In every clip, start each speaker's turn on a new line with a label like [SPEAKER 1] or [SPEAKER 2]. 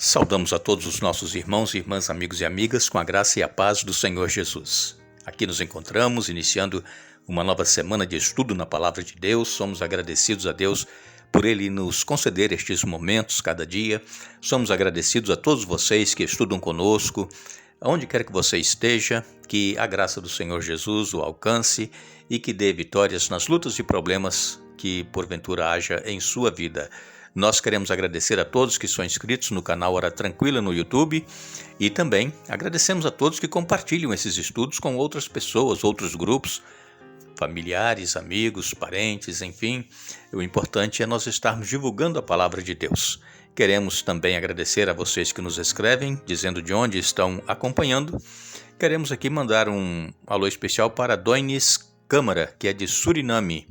[SPEAKER 1] Saudamos a todos os nossos irmãos, irmãs, amigos e amigas com a graça e a paz do Senhor Jesus. Aqui nos encontramos, iniciando uma nova semana de estudo na Palavra de Deus. Somos agradecidos a Deus por Ele nos conceder estes momentos cada dia. Somos agradecidos a todos vocês que estudam conosco, aonde quer que você esteja, que a graça do Senhor Jesus o alcance e que dê vitórias nas lutas e problemas que porventura haja em sua vida. Nós queremos agradecer a todos que são inscritos no canal Hora Tranquila no YouTube e também agradecemos a todos que compartilham esses estudos com outras pessoas, outros grupos, familiares, amigos, parentes, enfim. O importante é nós estarmos divulgando a Palavra de Deus. Queremos também agradecer a vocês que nos escrevem, dizendo de onde estão acompanhando. Queremos aqui mandar um alô especial para Doines Câmara, que é de Suriname.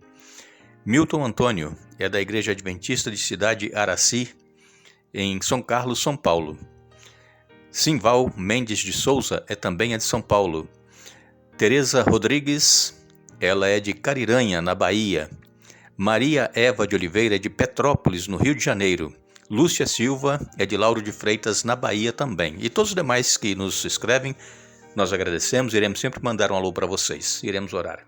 [SPEAKER 1] Milton Antônio é da Igreja Adventista de Cidade Araci, em São Carlos, São Paulo. Simval Mendes de Souza é também de São Paulo. Tereza Rodrigues, ela é de Cariranha, na Bahia. Maria Eva de Oliveira é de Petrópolis, no Rio de Janeiro. Lúcia Silva é de Lauro de Freitas, na Bahia também. E todos os demais que nos escrevem, nós agradecemos, iremos sempre mandar um alô para vocês. Iremos orar.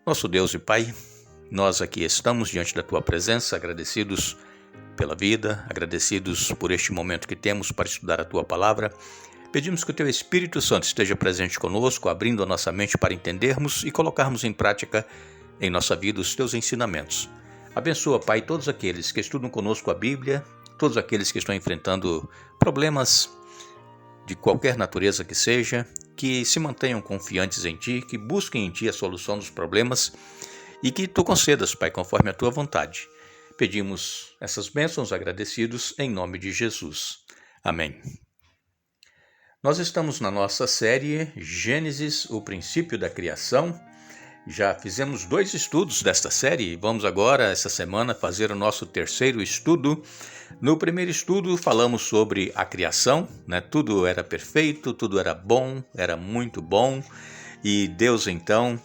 [SPEAKER 1] Nosso Deus e Pai, nós aqui estamos diante da Tua presença, agradecidos pela vida, agradecidos por este momento que temos para estudar a Tua Palavra. Pedimos que o Teu Espírito Santo esteja presente conosco, abrindo a nossa mente para entendermos e colocarmos em prática em nossa vida os Teus ensinamentos. Abençoa, Pai, todos aqueles que estudam conosco a Bíblia, todos aqueles que estão enfrentando problemas de qualquer natureza que seja, que se mantenham confiantes em Ti, que busquem em Ti a solução dos problemas e que Tu concedas, Pai, conforme a Tua vontade. Pedimos essas bênçãos agradecidos em nome de Jesus. Amém. Nós estamos na nossa série Gênesis, o princípio da criação. Já fizemos 2 estudos desta série e vamos agora, essa semana, fazer o nosso terceiro estudo. No primeiro estudo falamos sobre a criação, né? Tudo era perfeito, tudo era bom, era muito bom, e Deus então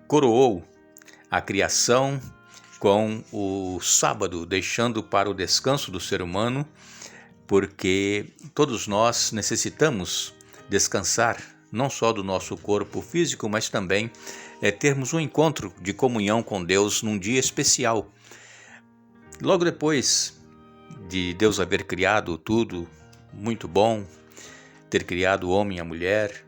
[SPEAKER 1] coroou a criação com o sábado, deixando para o descanso do ser humano, porque todos nós necessitamos descansar, não só do nosso corpo físico, mas também termos um encontro de comunhão com Deus num dia especial. Logo depois de Deus haver criado tudo muito bom, ter criado o homem e a mulher,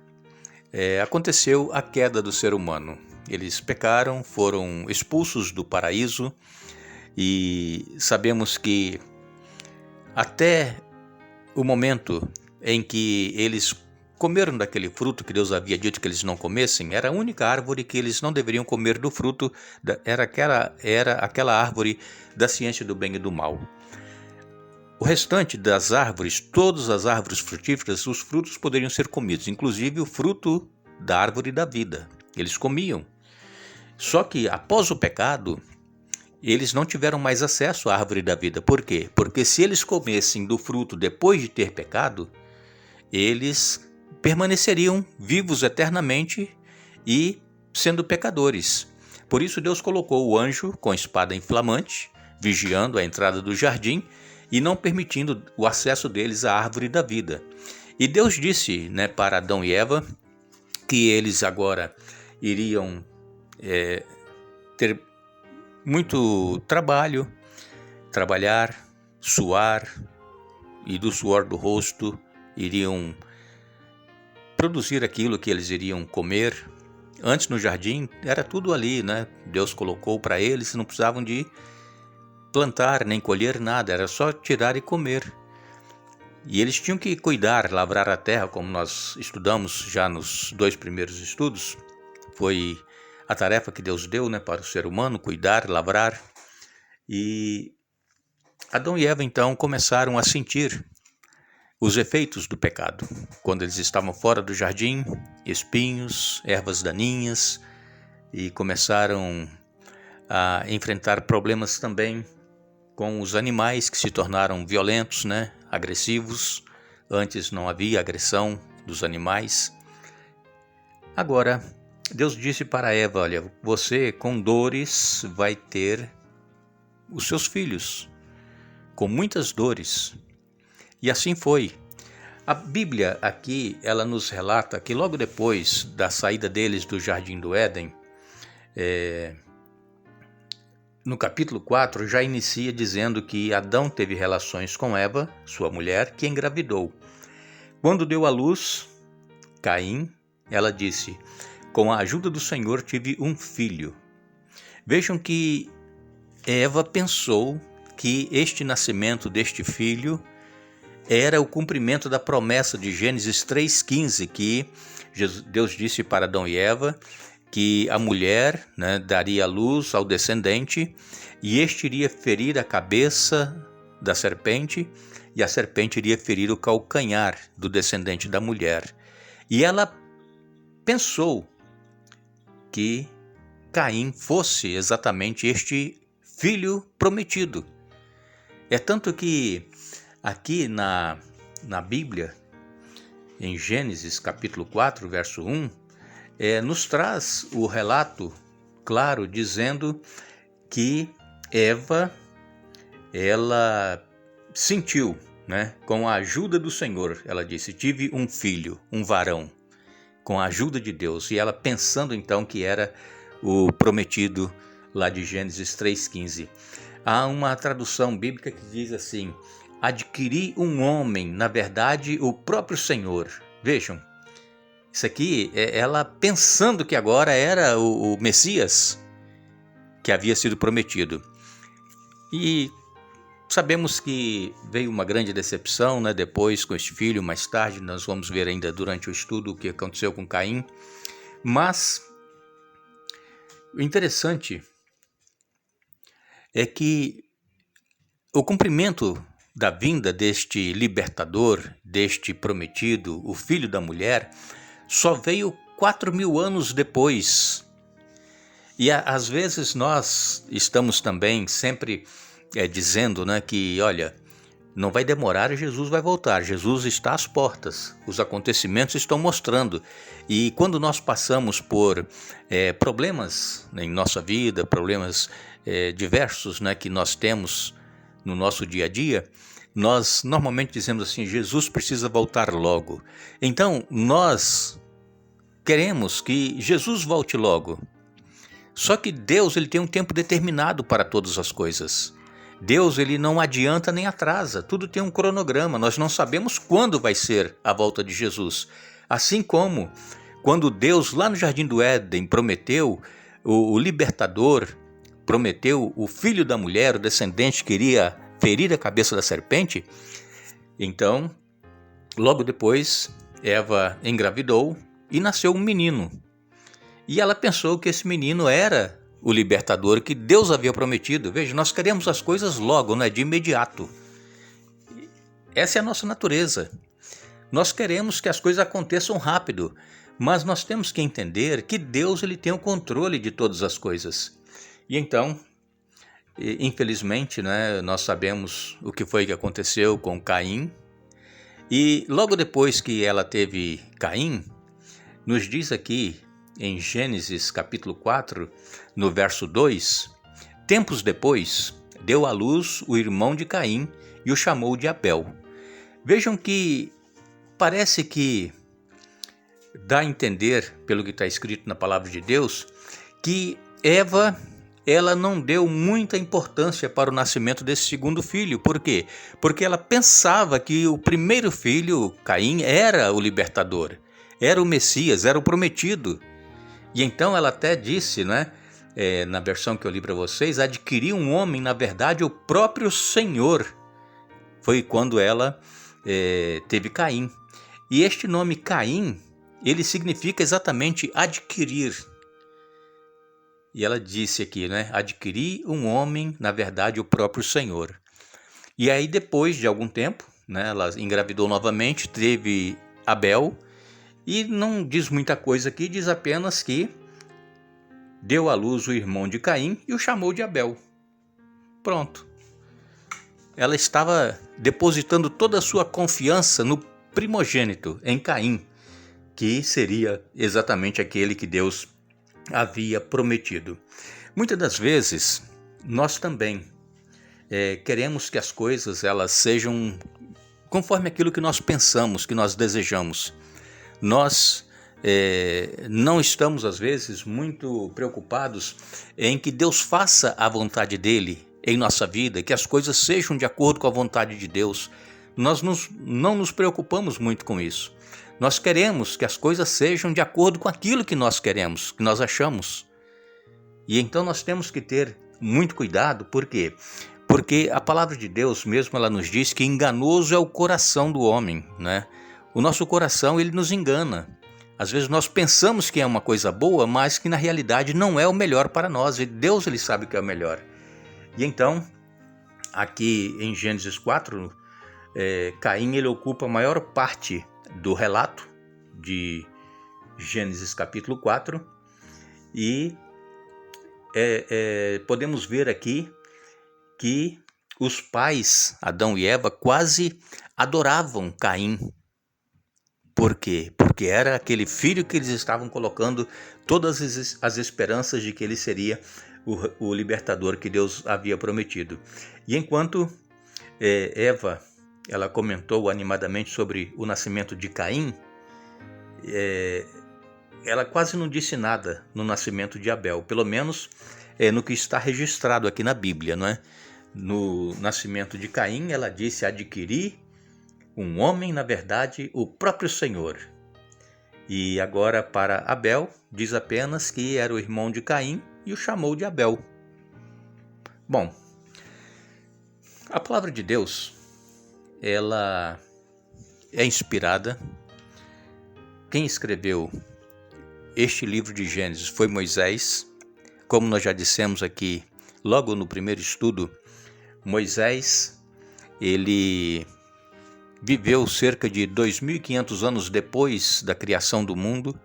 [SPEAKER 1] aconteceu a queda do ser humano. Eles pecaram, foram expulsos do paraíso e sabemos que até o momento em que eles comeram daquele fruto que Deus havia dito que eles não comessem, era a única árvore que eles não deveriam comer do fruto, era aquela árvore da ciência do bem e do mal. O restante das árvores, todas as árvores frutíferas, os frutos poderiam ser comidos, inclusive o fruto da árvore da vida. Eles comiam. Só que após o pecado, eles não tiveram mais acesso à árvore da vida. Por quê? Porque se eles comessem do fruto depois de ter pecado, eles permaneceriam vivos eternamente e sendo pecadores. Por isso Deus colocou o anjo com espada inflamante, vigiando a entrada do jardim e não permitindo o acesso deles à árvore da vida. E Deus disse, para Adão e Eva que eles agora iriam ter muito trabalho, trabalhar, suar, e do suor do rosto iriam produzir aquilo que eles iriam comer. Antes no jardim era tudo ali, Deus colocou para eles, não precisavam de plantar nem colher nada, era só tirar e comer. E eles tinham que cuidar, lavrar a terra, como nós estudamos já nos 2 primeiros estudos. Foi a tarefa que Deus deu para o ser humano, cuidar, lavrar. E Adão e Eva então começaram a sentir os efeitos do pecado. Quando eles estavam fora do jardim, espinhos, ervas daninhas, e começaram a enfrentar problemas também com os animais que se tornaram violentos, agressivos. Antes não havia agressão dos animais. Agora, Deus disse para Eva, olha, você com dores vai ter os seus filhos. com muitas dores. E assim foi. A Bíblia aqui, ela nos relata que logo depois da saída deles do Jardim do Éden, no capítulo 4, já inicia dizendo que Adão teve relações com Eva, sua mulher, que engravidou. Quando deu à luz Caim, ela disse: com a ajuda do Senhor tive um filho. Vejam que Eva pensou que este nascimento deste filho era o cumprimento da promessa de Gênesis 3,15, que Deus disse para Adão e Eva que a mulher, daria luz ao descendente e este iria ferir a cabeça da serpente e a serpente iria ferir o calcanhar do descendente da mulher. E ela pensou que Caim fosse exatamente este filho prometido. É tanto que aqui na Bíblia, em Gênesis capítulo 4, verso 1, nos traz o relato claro dizendo que Eva, ela sentiu, com a ajuda do Senhor, ela disse: tive um filho, um varão, com a ajuda de Deus. E ela pensando então que era o prometido lá de Gênesis 3,15. Há uma tradução bíblica que diz assim: adquiri um homem, na verdade, o próprio Senhor. Vejam, isso aqui é ela pensando que agora era o Messias que havia sido prometido. E sabemos que veio uma grande decepção, depois com este filho. Mais tarde nós vamos ver ainda durante o estudo o que aconteceu com Caim. Mas o interessante é que o cumprimento da vinda deste libertador, deste prometido, o filho da mulher, só veio 4.000 anos depois. E às vezes nós estamos também sempre dizendo que, olha, não vai demorar, Jesus vai voltar, Jesus está às portas, os acontecimentos estão mostrando. E quando nós passamos por problemas em nossa vida, problemas diversos que nós temos no nosso dia a dia, nós normalmente dizemos assim: Jesus precisa voltar logo. Então nós queremos que Jesus volte logo. Só que Deus, ele tem um tempo determinado para todas as coisas. Deus, ele não adianta nem atrasa, tudo tem um cronograma. Nós não sabemos quando vai ser a volta de Jesus. Assim como quando Deus lá no Jardim do Éden prometeu o libertador, prometeu o filho da mulher, o descendente que iria ferir a cabeça da serpente, então logo depois Eva engravidou e nasceu um menino. E ela pensou que esse menino era o libertador que Deus havia prometido. Veja, nós queremos as coisas logo, de imediato. Essa é a nossa natureza. Nós queremos que as coisas aconteçam rápido, mas nós temos que entender que Deus, ele tem o controle de todas as coisas. E então, infelizmente, nós sabemos o que foi que aconteceu com Caim. E logo depois que ela teve Caim, nos diz aqui em Gênesis capítulo 4, no verso 2, tempos depois, deu à luz o irmão de Caim e o chamou de Abel. Vejam que parece que dá a entender, pelo que está escrito na palavra de Deus, que Eva, ela não deu muita importância para o nascimento desse segundo filho. Por quê? Porque ela pensava que o primeiro filho, Caim, era o libertador, era o Messias, era o prometido. E então ela até disse, na versão que eu li para vocês, adquirir um homem, na verdade, o próprio Senhor. Foi quando ela teve Caim. E este nome Caim, ele significa exatamente adquirir. E ela disse aqui, adquirir um homem, na verdade, o próprio Senhor. E aí depois de algum tempo, ela engravidou novamente, teve Abel. E não diz muita coisa aqui, diz apenas que deu à luz o irmão de Caim e o chamou de Abel. Pronto. Ela estava depositando toda a sua confiança no primogênito, em Caim, que seria exatamente aquele que Deus havia prometido. Muitas das vezes, nós também queremos que as coisas elas sejam conforme aquilo que nós pensamos, que nós desejamos. Nós não estamos, às vezes, muito preocupados em que Deus faça a vontade dele em nossa vida, que as coisas sejam de acordo com a vontade de Deus. Nós não nos preocupamos muito com isso. Nós queremos que as coisas sejam de acordo com aquilo que nós queremos, que nós achamos. E então nós temos que ter muito cuidado, por quê? Porque a palavra de Deus mesmo ela nos diz que enganoso é o coração do homem, né? O nosso coração ele nos engana. Às vezes nós pensamos que é uma coisa boa, mas que na realidade não é o melhor para nós. E Deus ele sabe o que é o melhor. E então, aqui em Gênesis 4, Caim ele ocupa a maior parte do relato de Gênesis capítulo 4. E podemos ver aqui que os pais, Adão e Eva, quase adoravam Caim. Por quê? Porque era aquele filho que eles estavam colocando todas as esperanças de que ele seria o libertador que Deus havia prometido. E enquanto Eva ela comentou animadamente sobre o nascimento de Caim, ela quase não disse nada no nascimento de Abel, pelo menos no que está registrado aqui na Bíblia, não é? No nascimento de Caim, ela disse: adquiri um homem, na verdade, o próprio Senhor. E agora para Abel, diz apenas que era o irmão de Caim e o chamou de Abel. Bom, a palavra de Deus, ela é inspirada. Quem escreveu este livro de Gênesis foi Moisés. Como nós já dissemos aqui, logo no primeiro estudo, Moisés, ele viveu cerca de 2.500 anos depois da criação do mundo.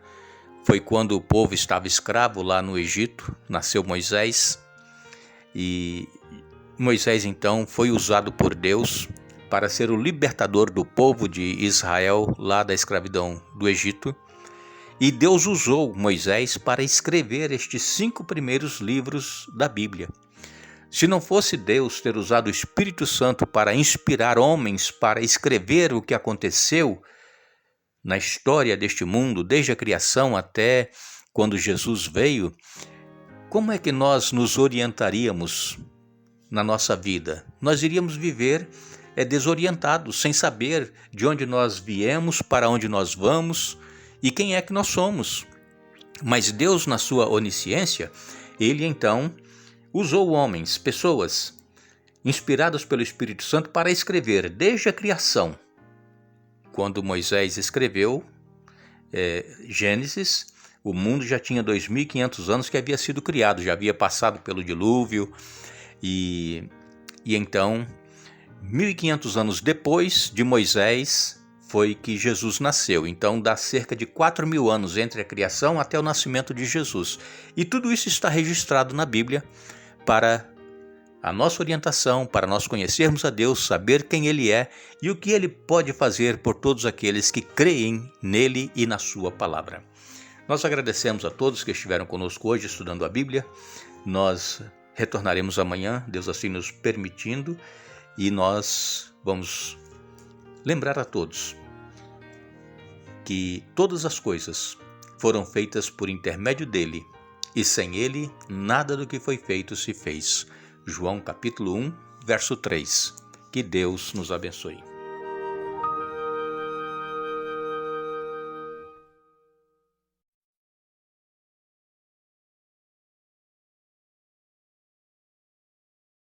[SPEAKER 1] Foi quando o povo estava escravo lá no Egito, nasceu Moisés. E Moisés então foi usado por Deus para ser o libertador do povo de Israel lá da escravidão do Egito. E Deus usou Moisés para escrever estes 5 primeiros livros da Bíblia. Se não fosse Deus ter usado o Espírito Santo para inspirar homens para escrever o que aconteceu na história deste mundo, desde a criação até quando Jesus veio, como é que nós nos orientaríamos na nossa vida? Nós iríamos viver desorientados, sem saber de onde nós viemos, para onde nós vamos e quem é que nós somos. Mas Deus, na sua onisciência, ele então usou homens, pessoas, inspiradas pelo Espírito Santo para escrever desde a criação. Quando Moisés escreveu Gênesis, o mundo já tinha 2.500 anos que havia sido criado, já havia passado pelo dilúvio e então 1.500 anos depois de Moisés foi que Jesus nasceu. Então dá cerca de 4.000 anos entre a criação até o nascimento de Jesus. E tudo isso está registrado na Bíblia para a nossa orientação, para nós conhecermos a Deus, saber quem Ele é e o que Ele pode fazer por todos aqueles que creem nele e na sua palavra. Nós agradecemos a todos que estiveram conosco hoje estudando a Bíblia. Nós retornaremos amanhã, Deus assim nos permitindo, e nós vamos lembrar a todos que todas as coisas foram feitas por intermédio dele, e sem ele nada do que foi feito se fez. João capítulo 1, verso 3. Que Deus nos abençoe.